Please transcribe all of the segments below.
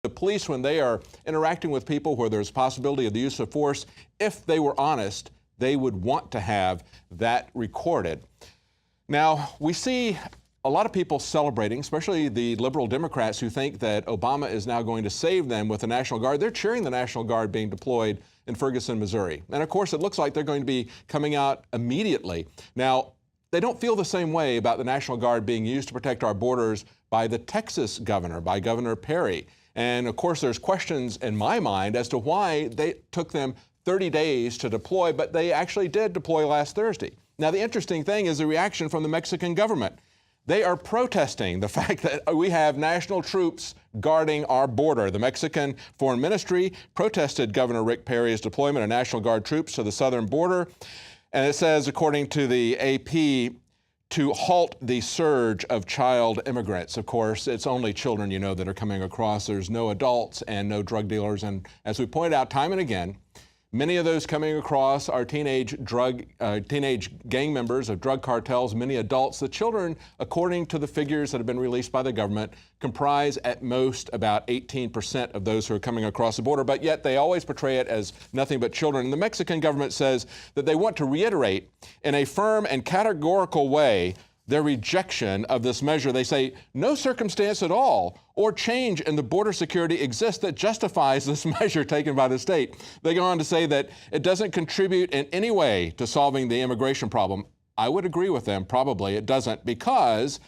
The police, when they are interacting with people where there's possibility of the use of force, if they were honest, they would want to have that recorded. Now, we see a lot of people celebrating, especially the liberal Democrats who think that Obama is now going to save them with the National Guard. They're cheering the National Guard being deployed in Ferguson, Missouri. And of course, it looks like they're going to be coming out immediately. Now, they don't feel the same way about the National Guard being used to protect our borders by the Texas governor, by Governor Perry. And of course, there's questions in my mind as to why they took them 30 days to deploy, but they actually did deploy last Thursday. Now, the interesting thing is the reaction from the Mexican government. They are protesting the fact that we have national troops guarding our border. The Mexican Foreign Ministry protested Governor Rick Perry's deployment of National Guard troops to the southern border. And it says, according to the AP, to halt the surge of child immigrants. Of course, it's only children, you know, that are coming across. There's no adults and no drug dealers. And as we point out time and again, many of those coming across are teenage gang members of drug cartels, many adults. The children, according to the figures that have been released by the government, comprise at most about 18% of those who are coming across the border, but yet they always portray it as nothing but children. And the Mexican government says that they want to reiterate in a firm and categorical way their rejection of this measure. They say no circumstance at all or change in the border security exists that justifies this measure taken by the state. They go on to say that it doesn't contribute in any way to solving the immigration problem. I would agree with them. Probably it doesn't, because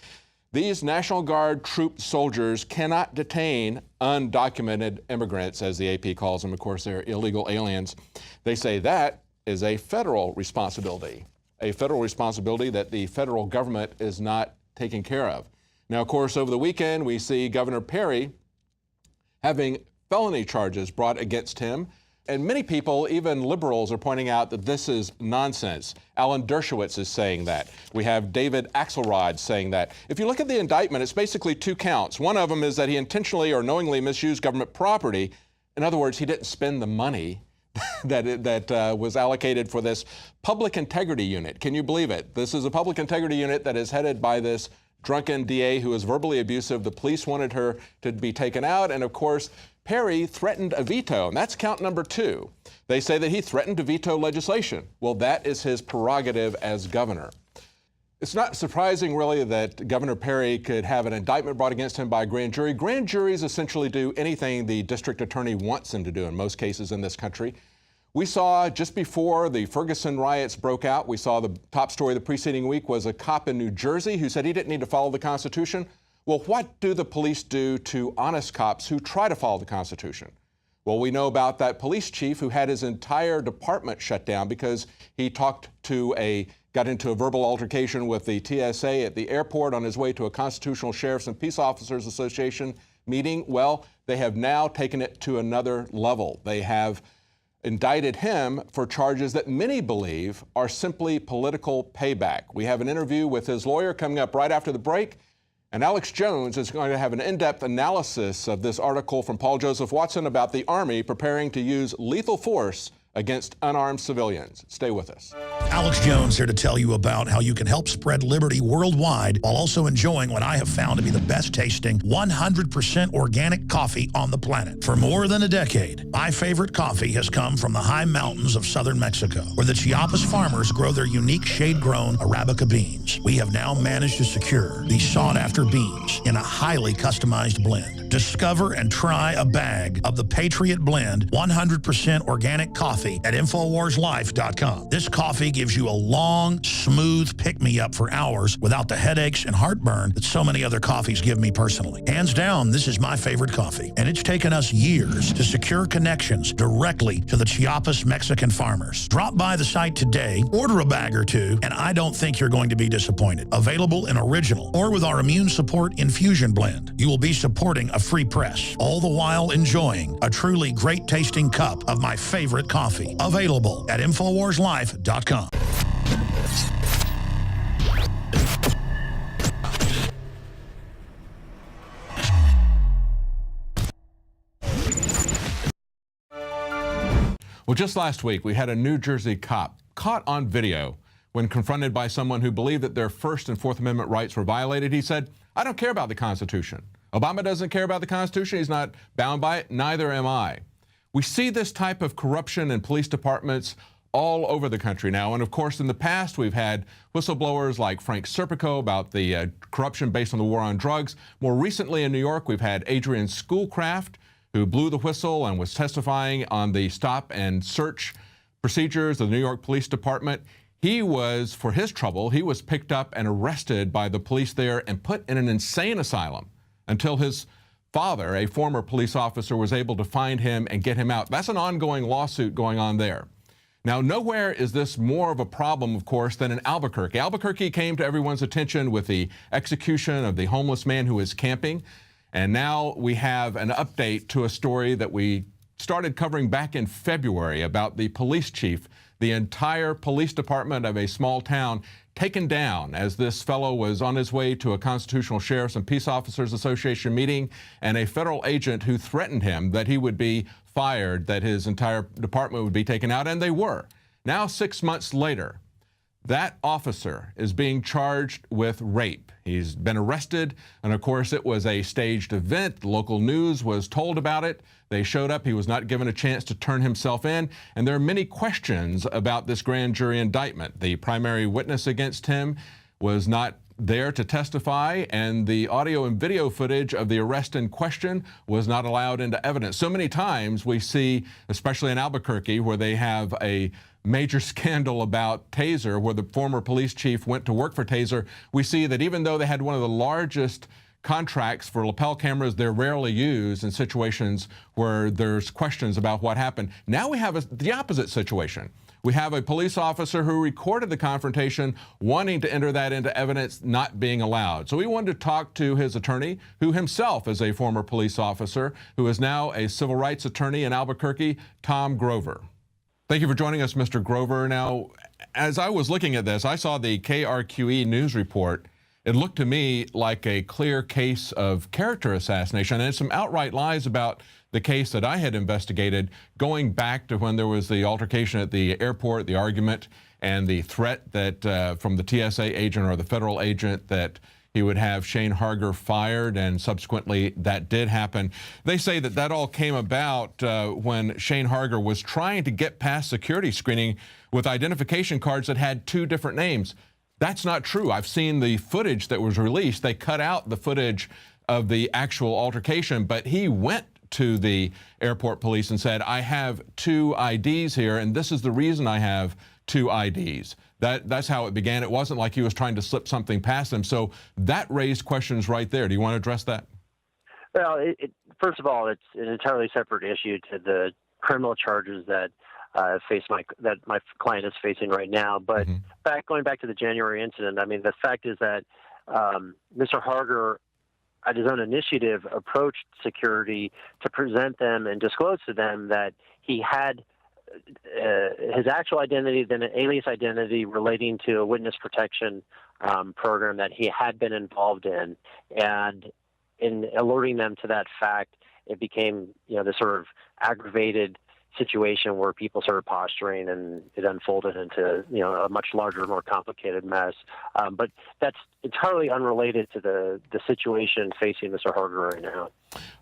these National Guard troop soldiers cannot detain undocumented immigrants, as the AP calls them. Of course, they're illegal aliens. They say that is a federal responsibility. A federal responsibility that the federal government is not taking care of. Now, of course, over the weekend, we see Governor Perry having felony charges brought against him. And many people, even liberals, are pointing out that this is nonsense. Alan Dershowitz is saying that. We have David Axelrod saying that. If you look at the indictment, it's basically two counts. One of them is that he intentionally or knowingly misused government property. In other words, he didn't spend the money that was allocated for this public integrity unit. Can you believe it? This is a public integrity unit that is headed by this drunken DA who is verbally abusive. The police wanted her to be taken out. And of course, Perry threatened a veto, and that's count number 2. They say that he threatened to veto legislation. Well, that is his prerogative as governor. It's not surprising, really, that Governor Perry could have an indictment brought against him by a grand jury. Grand juries essentially do anything the district attorney wants them to do in most cases in this country. We saw just before the Ferguson riots broke out, we saw the top story the preceding week was a cop in New Jersey who said he didn't need to follow the Constitution. Well, what do the police do to honest cops who try to follow the Constitution? Well, we know about that police chief who had his entire department shut down because he got into a verbal altercation with the TSA at the airport on his way to a Constitutional Sheriffs and Peace Officers Association meeting. Well, they have now taken it to another level. They have indicted him for charges that many believe are simply political payback. We have an interview with his lawyer coming up right after the break. And Alex Jones is going to have an in-depth analysis of this article from Paul Joseph Watson about the Army preparing to use lethal force against unarmed civilians. Stay with us. Alex Jones here to tell you about how you can help spread liberty worldwide while also enjoying what I have found to be the best tasting 100% organic coffee on the planet. For more than a decade, my favorite coffee has come from the high mountains of southern Mexico, where the Chiapas farmers grow their unique shade-grown Arabica beans. We have now managed to secure these sought-after beans in a highly customized blend. Discover and try a bag of the Patriot Blend 100% organic coffee at InfoWarsLife.com. This coffee gives you a long, smooth pick-me-up for hours without the headaches and heartburn that so many other coffees give me personally. Hands down, this is my favorite coffee, and it's taken us years to secure connections directly to the Chiapas Mexican farmers. Drop by the site today, order a bag or two, and I don't think you're going to be disappointed. Available in original or with our Immune Support Infusion Blend. You will be supporting a free press, all the while enjoying a truly great-tasting cup of my favorite coffee. Available at InfoWarsLife.com. Well, just last week, we had a New Jersey cop caught on video when confronted by someone who believed that their First and Fourth Amendment rights were violated. He said, "I don't care about the Constitution. Obama doesn't care about the Constitution. He's not bound by it. Neither am I. We see this type of corruption in police departments all over the country now. And of course, in the past, we've had whistleblowers like Frank Serpico about the corruption based on the war on drugs. More recently in New York, we've had Adrian Schoolcraft, who blew the whistle and was testifying on the stop and search procedures of the New York Police Department. He was, for his trouble, he was picked up and arrested by the police there and put in an insane asylum until his father, a former police officer, was able to find him and get him out. That's an ongoing lawsuit going on there. Now, nowhere is this more of a problem, of course, than in Albuquerque. Albuquerque came to everyone's attention with the execution of the homeless man who was camping. And now we have an update to a story that we started covering back in February about the police chief, the entire police department of a small town taken down as this fellow was on his way to a Constitutional Sheriffs and Peace Officers Association meeting, and a federal agent who threatened him that he would be fired, that his entire department would be taken out, and they were. Now, 6 months later, that officer is being charged with rape. He's been arrested, and of course, it was a staged event. The local news was told about it. They showed up. He was not given a chance to turn himself in, and there are many questions about this grand jury indictment. The primary witness against him was not there to testify, and the audio and video footage of the arrest in question was not allowed into evidence. So many times we see, especially in Albuquerque, where they have a major scandal about Taser, where the former police chief went to work for Taser, we see that even though they had one of the largest contracts for lapel cameras, they're rarely used in situations where there's questions about what happened. Now we have the opposite situation. We have a police officer who recorded the confrontation, wanting to enter that into evidence, not being allowed. So we wanted to talk to his attorney, who himself is a former police officer, who is now a civil rights attorney in Albuquerque, Tom Grover. Thank you for joining us, Mr. Grover. Now, as I was looking at this, I saw the KRQE news report. It looked to me like a clear case of character assassination, and some outright lies about the case that I had investigated, going back to when there was the altercation at the airport, the argument, and the threat that from the TSA agent or the federal agent that he would have Shane Harger fired, and subsequently that did happen. They say that that all came about when Shane Harger was trying to get past security screening with identification cards that had two different names. That's not true. I've seen the footage that was released. They cut out the footage of the actual altercation, but he went to the airport police and said, I have two IDs here, and this is the reason I have two IDs. That's how it began. It wasn't like he was trying to slip something past them. So that raised questions right there. Do you want to address that? Well, first of all, it's an entirely separate issue to the criminal charges that my client is facing right now. But going back to the January incident, I mean, the fact is that Mr. Harger, at his own initiative, approached security to present them and disclose to them that he had his actual identity, then an alias identity relating to a witness protection program that he had been involved in. And in alerting them to that fact, it became, this sort of aggravated situation where people started posturing, and it unfolded into, a much larger, more complicated mess. But that's entirely unrelated to the situation facing Mr. Harger right now.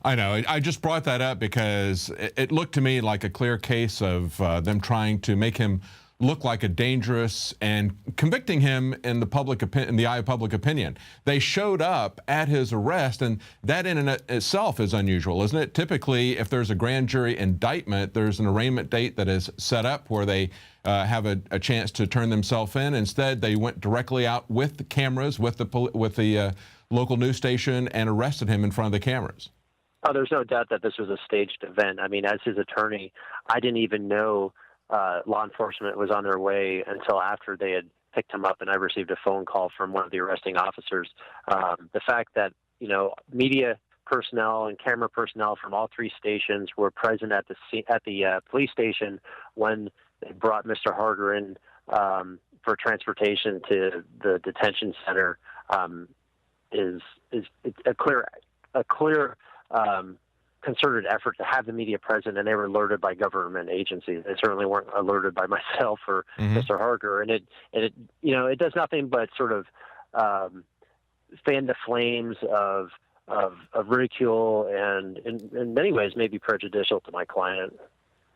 I know. I just brought that up because it looked to me like a clear case of them trying to make him look like a dangerous and convicting him in the eye of public opinion. They showed up at his arrest, and that in and itself is unusual, isn't it? Typically, if there's a grand jury indictment, there's an arraignment date that is set up where they have a chance to turn themselves in. Instead, they went directly out with the cameras, with the local news station, and arrested him in front of the cameras. Oh, there's no doubt that this was a staged event. I mean, as his attorney, I didn't even know law enforcement was on their way until after they had picked him up, and I received a phone call from one of the arresting officers. The fact that, media personnel and camera personnel from all three stations were present at the police station when they brought Mr. Harger in for transportation to the detention center is a clear concerted effort to have the media present, and they were alerted by government agencies. They certainly weren't alerted by myself or Mr. Harger, and it does nothing but sort of fan the flames of of ridicule and in many ways may be prejudicial to my client.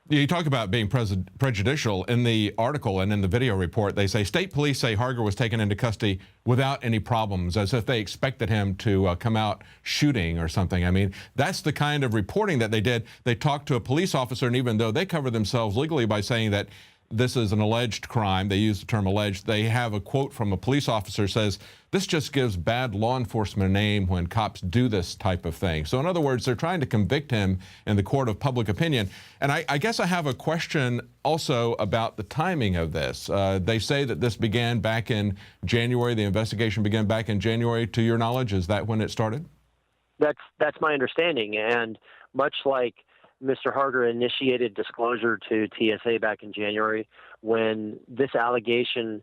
You talk about being prejudicial. In the article and in the video report, they say state police say Harger was taken into custody without any problems, as if they expected him to come out shooting or something. I mean, that's the kind of reporting that they did. They talked to a police officer, and even though they cover themselves legally by saying that this is an alleged crime, they use the term alleged, they have a quote from a police officer says, this just gives bad law enforcement a name when cops do this type of thing. So in other words, they're trying to convict him in the court of public opinion. And I guess I have a question also about the timing of this. They say that this began back in January, the investigation began back in January. To your knowledge, is that when it started? That's my understanding. And much like Mr. Harger initiated disclosure to TSA back in January, when this allegation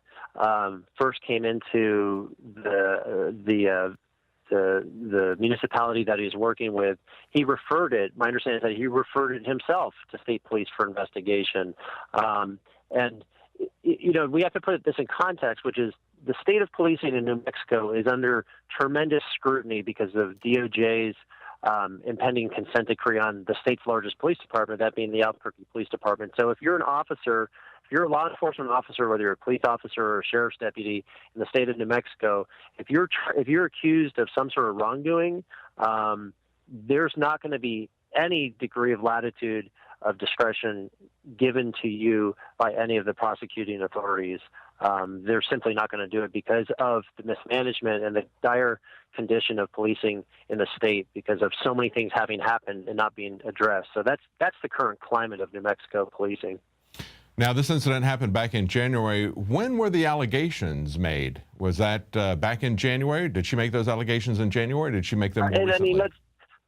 first came into the municipality that he was working with, he referred it. My understanding is that he referred it himself to state police for investigation. And you know, we have to put this in context, which is the state of policing in New Mexico is under tremendous scrutiny because of DOJ's impending consent decree on the state's largest police department, that being the Albuquerque Police Department. So if you're an officer, if you're a law enforcement officer, whether you're a police officer or a sheriff's deputy in the state of New Mexico, if you're accused of some sort of wrongdoing, there's not going to be any degree of latitude of discretion given to you by any of the prosecuting authorities. They're simply not going to do it because of the mismanagement and the dire condition of policing in the state because of so many things having happened and not being addressed. So that's the current climate of New Mexico policing. Now, this incident happened back in January. When were the allegations made? Was that back in January? Did she make those allegations in January? Did she make them more recently? I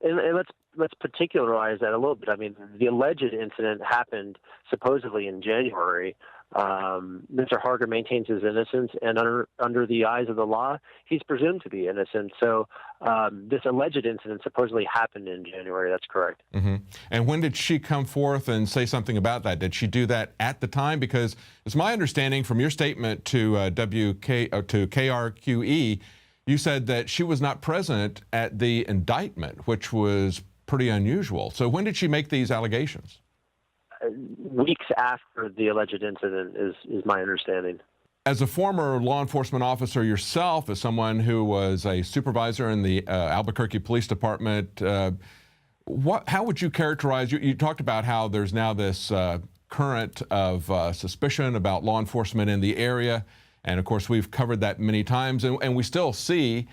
mean, let's particularize that a little bit. I mean, the alleged incident happened supposedly in January. Mr. Harger maintains his innocence, and under the eyes of the law, he's presumed to be innocent. So this alleged incident supposedly happened in January. That's correct. Mm-hmm. And when did she come forth and say something about that? Did she do that at the time? Because it's my understanding from your statement to KRQE, you said that she was not present at the indictment, which was pretty unusual. So when did she make these allegations? Weeks after the alleged incident is my understanding. As a former law enforcement officer yourself, as someone who was a supervisor in the Albuquerque Police Department, how would you characterize, you talked about how there's now this current of suspicion about law enforcement in the area, and of course we've covered that many times, and we still see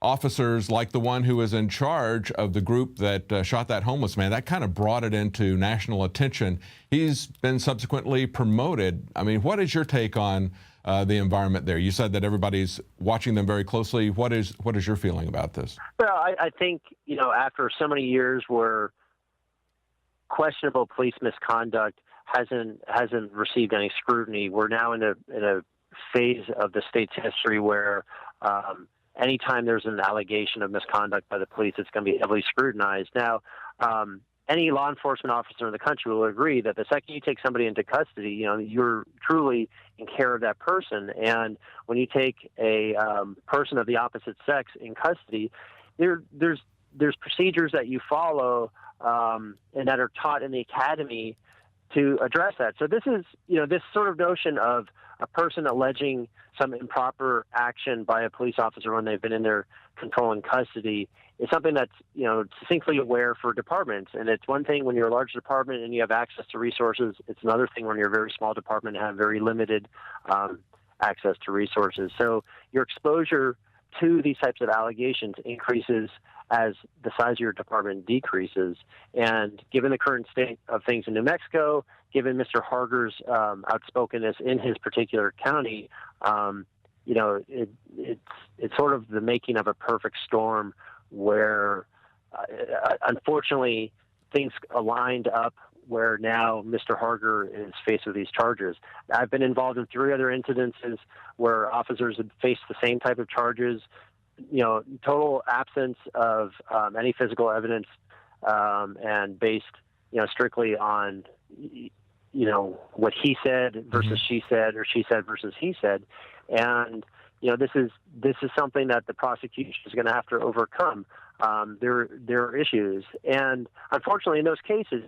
officers like the one who was in charge of the group that shot that homeless man. That kind of brought it into national attention. He's been subsequently promoted. I mean, what is your take on the environment there? You said that everybody's watching them very closely. What is your feeling about this? Well, I think, you know, after so many years where questionable police misconduct hasn't received any scrutiny, we're now in a phase of the state's history where anytime there's an allegation of misconduct by the police, it's going to be heavily scrutinized. Now, any law enforcement officer in the country will agree that the second you take somebody into custody, you know, you're truly in care of that person. And when you take a person of the opposite sex in custody, there's procedures that you follow and that are taught in the academy to address that. So this is, you know, this sort of notion of a person alleging some improper action by a police officer when they've been in their control and custody is something that's, you know, succinctly aware for departments. And it's one thing when you're a large department and you have access to resources. It's another thing when you're a very small department and have very limited access to resources. So your exposure to these types of allegations increases as the size of your department decreases. And given the current state of things in New Mexico, given Mr. Harger's outspokenness in his particular county, you know, it's sort of the making of a perfect storm where, unfortunately, things aligned up where now Mr. Harger is faced with these charges. I've been involved in 3 other incidences where officers have faced the same type of charges, you know, total absence of any physical evidence and based, you know, strictly on, you know, what he said versus she said, or she said versus he said. And, this is something that the prosecution is going to have to overcome. There are issues, and unfortunately, in those cases,